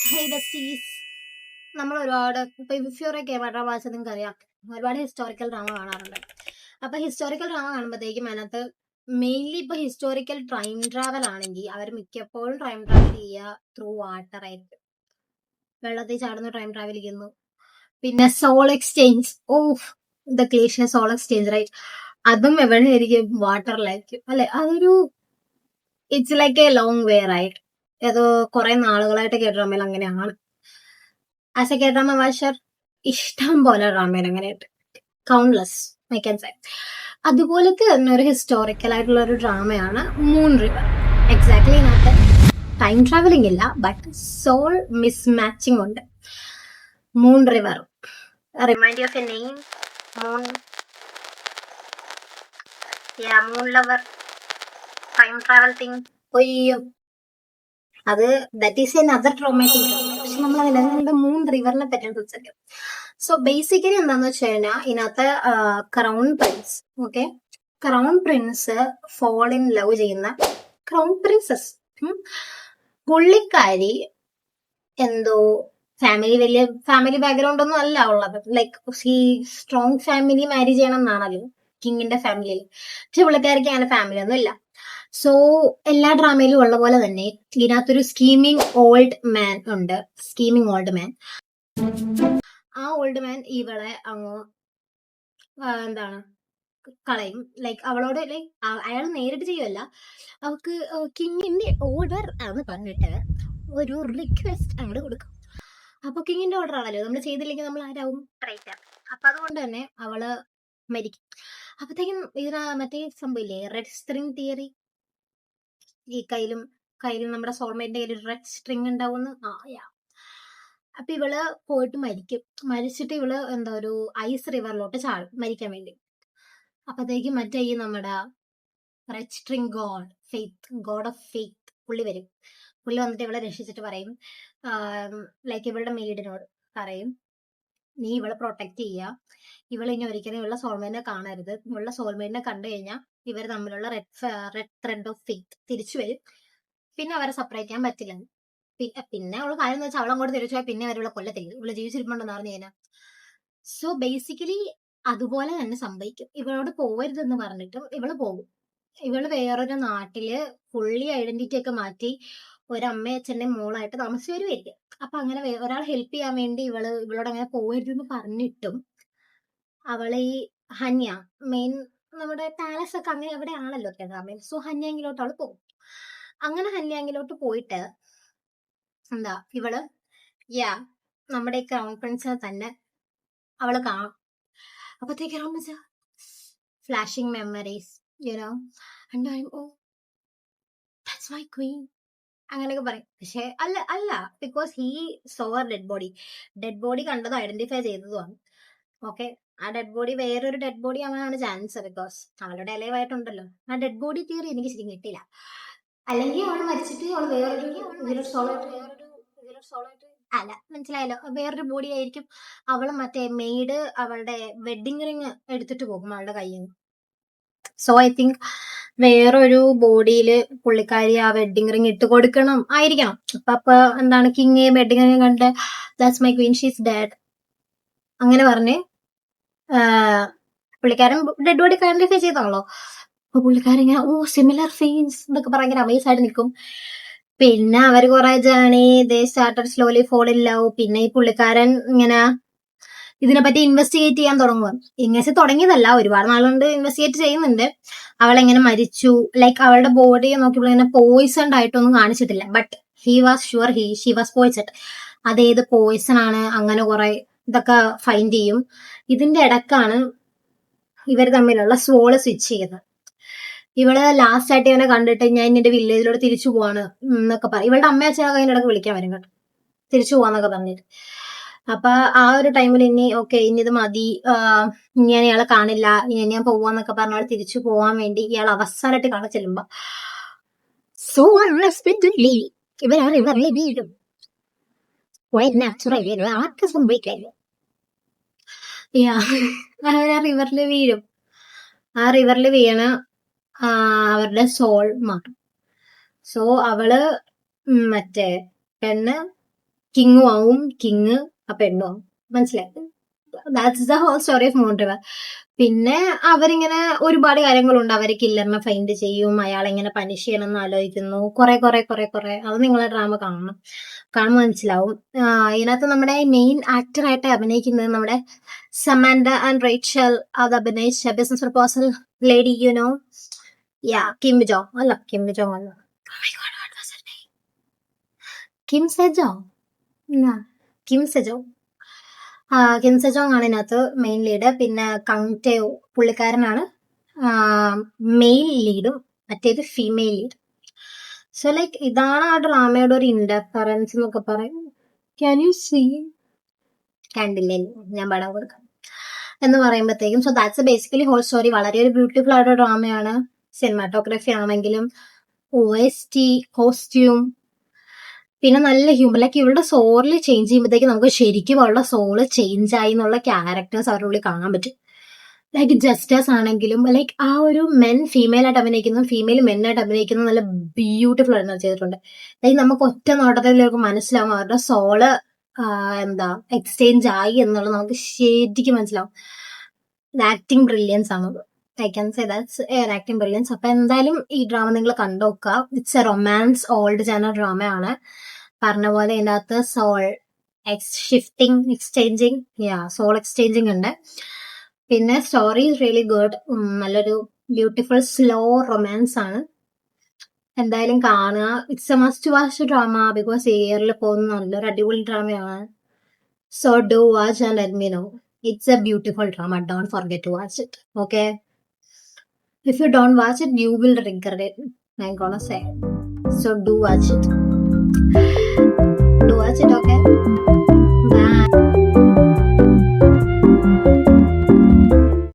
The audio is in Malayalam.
ഹേ ബസീസ്, നമ്മൾ ഒരുപാട് ഇപ്പൊ ഇഫ്യൂറെ കേരള വായിച്ചാൽ നിങ്ങൾക്ക് അറിയാം, ഒരുപാട് ഹിസ്റ്റോറിക്കൽ ഡ്രാമ കാണാറുണ്ട്. അപ്പൊ ഹിസ്റ്റോറിക്കൽ ഡ്രാമ കാണുമ്പോഴത്തേക്കും അതിനകത്ത് മെയിൻലി ഇപ്പൊ ഹിസ്റ്റോറിക്കൽ ടൈം ട്രാവൽ ആണെങ്കിൽ അവർ മിക്കപ്പോഴും ടൈം ട്രാവൽ ചെയ്യുക ത്രൂ വാട്ടർ ആയിരിക്കും. വെള്ളത്തിൽ ചാടുന്നു, ടൈം ട്രാവൽ ചെയ്യുന്നു. പിന്നെ soul exchange, the cliché soul exchange right, അതും എവിടെയായിരിക്കും? വാട്ടറിലായിരിക്കും അല്ലെ. അതൊരു it's like a long way right. ഏതോ കുറെ നാളുകളായിട്ട് കേട്ട ഡ്രാമയിൽ അങ്ങനെയാണ്. As a K drama watcher ഇഷ്ടം പോലെ ഡ്രാമയിൽ അങ്ങനെയായിട്ട് കൗണ്ട്ലെസ് ഐ ക്യാൻ സേ. അതുപോലത്തെ തന്നെ ഒരു ഹിസ്റ്റോറിക്കൽ ആയിട്ടുള്ള ഒരു ഡ്രാമയാണ് മൂൺ റിവർ. എക്സാക്ട്ലി ഇതിനകത്ത് ടൈം ട്രാവലിംഗ് ഇല്ല, ബട്ട് സോൾ മിസ് മാച്ചിങ് ഉണ്ട്. Moon river remind of A name, moon, moon lover, time travel thing. ഒയ്യോ, അത് that is N other traumatic. പക്ഷെ നമ്മൾ അതിന്റെ മൂൺ റിവറിനെ പറ്റിയാണ് സംസാരിക്കും. സോ ബേസിക്കലി എന്താന്ന് വെച്ച് കഴിഞ്ഞാൽ ഇതിനകത്ത് crown prince, okay, crown prince fall in love ചെയ്യുന്ന ക്രൗൺ പ്രിൻസസ്. പുള്ളിക്കാരി എന്തോ വലിയ ഫാമിലി ബാക്ക്ഗ്രൗണ്ട് ഒന്നും അല്ല ഉള്ളത്. ലൈക്ക് സ്ട്രോങ് ഫാമിലി മാരേജ് ചെയ്യണം എന്നാണല്ലോ കിങ്ങിന്റെ ഫാമിലിയിൽ. പക്ഷെ പുള്ളിക്കാരിക്ക് അങ്ങനെ ഫാമിലി ഒന്നും ഇല്ല. സോ എല്ലാ ഡ്രാമയിലും ഉള്ള പോലെ തന്നെ ഇതിനകത്തൊരു സ്കീമിങ് ഓൾഡ് മാൻ ഉണ്ട്. Scheming old man. ആ ഓൾഡ് മാൻ ഇവളെ അങ്ങ് എന്താണ് കളയും. ലൈക്ക് അവളോട് ലൈക്ക് അയാൾ നേരിട്ട് ചെയ്യുമല്ല, അവൾക്ക് കിങ്ങിന്റെ ഓർഡർ എന്ന് പറഞ്ഞിട്ട് ഒരു റിക്വസ്റ്റ് അങ്ങോട്ട് കൊടുക്കും. അപ്പൊ കിങ്ങിന്റെ ഓർഡർ ആണല്ലോ, നമ്മൾ ചെയ്തില്ലെങ്കിൽ നമ്മൾ ആരാവും? ട്രൈറ്റർ. അപ്പൊ അതുകൊണ്ട് തന്നെ അവള് മരിക്കും. അപ്പത്തേക്കും ഇതിന് മറ്റേ സംഭവില്ലേ, റെഡ് സ്ട്രിങ് തിയറി. ഈ കയ്യിലും നമ്മുടെ സോൾമേറ്റിന്റെ കയ്യിൽ റെഡ് സ്ട്രിങ് ഉണ്ടാവുമെന്ന്. അപ്പൊ ഇവള് പോയിട്ട് മരിക്കും. മരിച്ചിട്ട് ഇവള് എന്താ ഒരു ഐസ് റിവറിലോട്ട് ചാടും മരിക്കാൻ വേണ്ടി. അപ്പത്തേക്കും മറ്റേ ഈ നമ്മുടെ red string God of faith പുള്ളി വരും. പുള്ളി വന്നിട്ട് ഇവളെ രക്ഷിച്ചിട്ട് പറയും, ലൈക്ക് ഇവളുടെ മെയ്ഡിനോട് പറയും, നീ ഇവളെ പ്രൊട്ടക്ട് ചെയ്യുക, ഇവൾ ഇനി ഒരിക്കലും ഇവളുടെ സോൾമേറ്റിനെ കാണരുത്. ഇവളുടെ സോൾമേറ്റിനെ കണ്ടു കഴിഞ്ഞാൽ ഇവർ തമ്മിലുള്ള റെഡ് ത്രെഡ് ഓഫ് ഫെയ്ത്ത് തിരിച്ചു വരും, പിന്നെ അവരെ സെപ്പറേറ്റ് ചെയ്യാൻ പറ്റില്ല. പിന്നെ അവള് കാര്യം എന്ന് വെച്ചാൽ അവളങ്ങോട്ട് തിരിച്ചു പോയാൽ പിന്നെ അവരുടെ കൊല്ലത്തില്ല, ഇവള് ജീവിച്ചിരിപ്പുണ്ടെന്ന് പറഞ്ഞു കഴിഞ്ഞാൽ. സോ ബേസിക്കലി അതുപോലെ തന്നെ സംഭവിക്കും. ഇവളോട് പോവരുതെന്ന് പറഞ്ഞിട്ടും ഇവള് പോകും. ഇവള് വേറൊരു നാട്ടില് ഫുള്ളി ഐഡന്റിറ്റി ഒക്കെ മാറ്റി ഒരമ്മയും അച്ഛന്റെ മോളായിട്ട് താമസിച്ച് വരുമായിരിക്കും. അപ്പൊ അങ്ങനെ ഒരാൾ ഹെൽപ്പ് ചെയ്യാൻ വേണ്ടി ഇവളോട് അങ്ങനെ പോകരുതെന്ന് പറഞ്ഞിട്ടും അവളെ ഈ ഹന്യ മെയിൻ നമ്മുടെ പാലസ് ഒക്കെ അങ്ങനെ എവിടെ ആണല്ലോ കേരള. സോ ഹന്യാങ്കിലോട്ട് അവള് പോകും. അങ്ങനെ ഹന്യാങ്കിലോട്ട് പോയിട്ട് എന്താ ഇവള് നമ്മുടെ ക്രൗൺ പ്രിൻസിനെ തന്നെ അവള് കാണും. അപ്പത്തേക്ക് flashing memories, you know, that's my Queen അങ്ങനെയൊക്കെ പറയും. പക്ഷെ അല്ല because he so dead body കണ്ടതും ഐഡന്റിഫൈ ചെയ്തതുമാണ്. ഓക്കെ, ആ ഡെഡ് ബോഡി വേറൊരു ഡെഡ് ബോഡി ആവാനാണ് ചാൻസ്, ബിക്കോസ് അവളുടെ അലൈവായിട്ടുണ്ടല്ലോ. ആ ഡെഡ് ബോഡി തിയറി എനിക്ക് ശരിക്കും കിട്ടില്ല. അല്ലെങ്കിൽ അവള് മരിച്ചിട്ട് അവള് വേറൊരു അല്ല, മനസ്സിലായല്ലോ, വേറൊരു ബോഡി ആയിരിക്കും. അവള് മറ്റേ മെയ്ഡ് അവളുടെ വെഡിങ് റിങ് എടുത്തിട്ട് പോകും അവളുടെ കയ്യിൽ നിന്ന്. സോ ഐ തിങ്ക് വേറൊരു ബോഡിയില് പുള്ളിക്കാരി ആ വെഡിങ് റിങ് ഇട്ട് കൊടുക്കണം ആയിരിക്കണം. അപ്പൊ എന്താണ് കിങ് വെഡിങ് റിങ് കണ്ട് that's my Queen, she's dead അങ്ങനെ പറഞ്ഞ് പുള്ളിക്കാരൻ ഡെഡ് ബോഡി ഐഡന്റിഫൈ ചെയ്താണല്ലോ. അപ്പൊ പുള്ളിക്കാരൻ ഇങ്ങനെ സിമിലർ ഫീൽസ് എന്നൊക്കെ ഭയങ്കര അമേസ് ആയിട്ട് നിൽക്കും. പിന്നെ അവര് കുറെ journey, they started slowly fall in love. പിന്നെ ഈ പുള്ളിക്കാരൻ ഇങ്ങനെ ഇതിനെപ്പറ്റി ഇൻവെസ്റ്റിഗേറ്റ് ചെയ്യാൻ തുടങ്ങുക. ഇങ്ങനെ തുടങ്ങിയതല്ല, ഒരുപാട് നാളുകൊണ്ട് ഇൻവെസ്റ്റിഗേറ്റ് ചെയ്യുന്നുണ്ട്. അവളെങ്ങനെ മരിച്ചു, ലൈക്ക് അവളുടെ ബോഡി നോക്കിയപ്പോൾ ഇങ്ങനെ പോയിസൺഡ് ആയിട്ടൊന്നും കാണിച്ചിട്ടില്ല. But he was sure she was poisoned. അതേത് പോയിസൺ ആണ്, അങ്ങനെ കുറെ ഇതൊക്കെ ഫൈൻഡ് ചെയ്യും. ഇതിന്റെ ഇടക്കാണ് ഇവർ തമ്മിലുള്ള സോള് സ്വിച്ച് ചെയ്തത്. ഇവള് ലാസ്റ്റ് ആയിട്ട് ഇവനെ കണ്ടിട്ട് ഞാൻ എന്റെ വില്ലേജിലോട്ട് തിരിച്ചു പോവാണ് എന്നൊക്കെ പറയും. ഇവളുടെ അമ്മ അച്ഛനൊക്കെ അതിന്റെ ഇടക്ക് വിളിക്കാൻ വരും കേട്ടോ, തിരിച്ചു പോവാന്നൊക്കെ പറഞ്ഞിട്ട്. അപ്പൊ ആ ഒരു ടൈമിൽ ഇനി ഇത് മതി, ഞാൻ ഇയാളെ കാണില്ല, ഇനി ഞാൻ പോവാന്നൊക്കെ പറഞ്ഞ തിരിച്ചു പോവാൻ വേണ്ടി ഇയാൾ അവസാനമായിട്ട് കാണാൻ ചെല്ലുമ്പോ സോ അൺഎക്സ്പെക്ടഡ്ലി ഇവരിവരിലെ വീഴും. ആർക്കും സംഭവിക്കില്ല. റിവറിൽ വീഴും. ആ റിവറിൽ വീണ അവരുടെ സോൾ മാറും. സോ അവള് മറ്റേ പെണ്ണ് കിങ്ങും ആവും, കിങ് ആ പെണ്ണും ആവും. മനസ്സിലായി? That's the whole story of moon river. പിന്നെ അവരിങ്ങനെ ഒരുപാട് കാര്യങ്ങളുണ്ട്. അവര് കില്ലറിനെ ഫൈൻഡ് ചെയ്യും, അയാളെ എങ്ങനെ പനിഷ് ചെയ്യണം എന്ന് ആലോചിക്കുന്നു. കുറെ അത് നിങ്ങളെ ഡ്രാമ കാണണം, കാണുമ്പോൾ മനസ്സിലാവും. ഇതിനകത്ത് നമ്മുടെ മെയിൻ ആക്ടറായിട്ട് അഭിനയിക്കുന്നത് നമ്മുടെ സമാൻഡ ആൻഡ് റേച്ചൽ. അത് അഭിനയിച്ച business proposal lady, you know, yeah, Kim Jo അല്ല, കിം ജോ അല്ല, Kim Sejo, Kim Sejo. Kim Sejong ആണ് ഇതിനകത്ത് മെയിൻ ലീഡ്. പിന്നെ കങ് ടേയോ പുള്ളിക്കാരനാണ് മെയിൽ ലീഡും, മറ്റേത് ഫീമെയിൽ ലീഡ്. സോ ലൈക്ക് ഇതാണ് ആ ഡ്രാമയുടെ ഒരു ഇന്റർഫറൻസ് എന്നൊക്കെ പറയും. Can you see? കണ്ടില്ലേ? ഞാൻ പടം കൊടുക്കാം എന്ന് പറയുമ്പോഴത്തേക്കും. So that's basically whole story. വളരെ ഒരു ബ്യൂട്ടിഫുൾ ആയിട്ടുള്ള ഡ്രാമയാണ്. സിനിമാറ്റോഗ്രഫി ആണെങ്കിലും OST, കോസ്റ്റ്യൂം, പിന്നെ നല്ല ഹ്യൂമർ. ലൈക്ക് ഇവളുടെ സോളിൽ ചേഞ്ച് ചെയ്യുമ്പോഴത്തേക്ക് നമുക്ക് ശരിക്കും അവളുടെ സോള് ചേഞ്ച് ആയി എന്നുള്ള ക്യാരക്ടേഴ്സ് അവരുടെ ഉള്ളിൽ കാണാൻ പറ്റും. ലൈക്ക് ജസ്റ്റേഴ്സ് ആണെങ്കിലും ലൈക്ക് ആ ഒരു മെൻ ഫീമെയിൽ ആയിട്ട് അഭിനയിക്കുന്നതും ഫീമെയിൽ മെന്നായിട്ട് അഭിനയിക്കുന്നതും നല്ല ബ്യൂട്ടിഫുൾ ആയിട്ട് ചെയ്തിട്ടുണ്ട്. ലൈക്ക് നമുക്ക് ഒറ്റ നോട്ടത്തിലേക്ക് മനസ്സിലാവും അവരുടെ സോള് എന്താ എക്സ്ചേഞ്ച് ആയി എന്നുള്ളത് നമുക്ക് ശരിക്കും മനസ്സിലാവും. ആക്ടിങ് ബ്രില്യൻസ് ആണ്. I can say that's acting brilliance. അപ്പൊ എന്തായാലും ഈ ഡ്രാമ നിങ്ങൾ കണ്ടുനോക്കുക. It's a romance old genre ഡ്രാമയാണ്. പറഞ്ഞ പോലെ ഇതിനകത്ത് soul shifting, exchanging, soul exchanging ഉണ്ട്. പിന്നെ സ്റ്റോറി ഈസ് റിയലി ഗുഡ്. നല്ലൊരു ബ്യൂട്ടിഫുൾ സ്ലോ റൊമാൻസ് ആണ്. എന്തായാലും കാണുക. It's a must watch drama because ഇയറിൽ പോകുന്ന നല്ലൊരു അടിപൊളി ഡ്രാമയാണ്. So do watch and let me know. It's a beautiful drama. Don't forget to watch it. Okay? If you don't watch it, you will regret it. I'm gonna say. So do watch it. Do watch it, okay?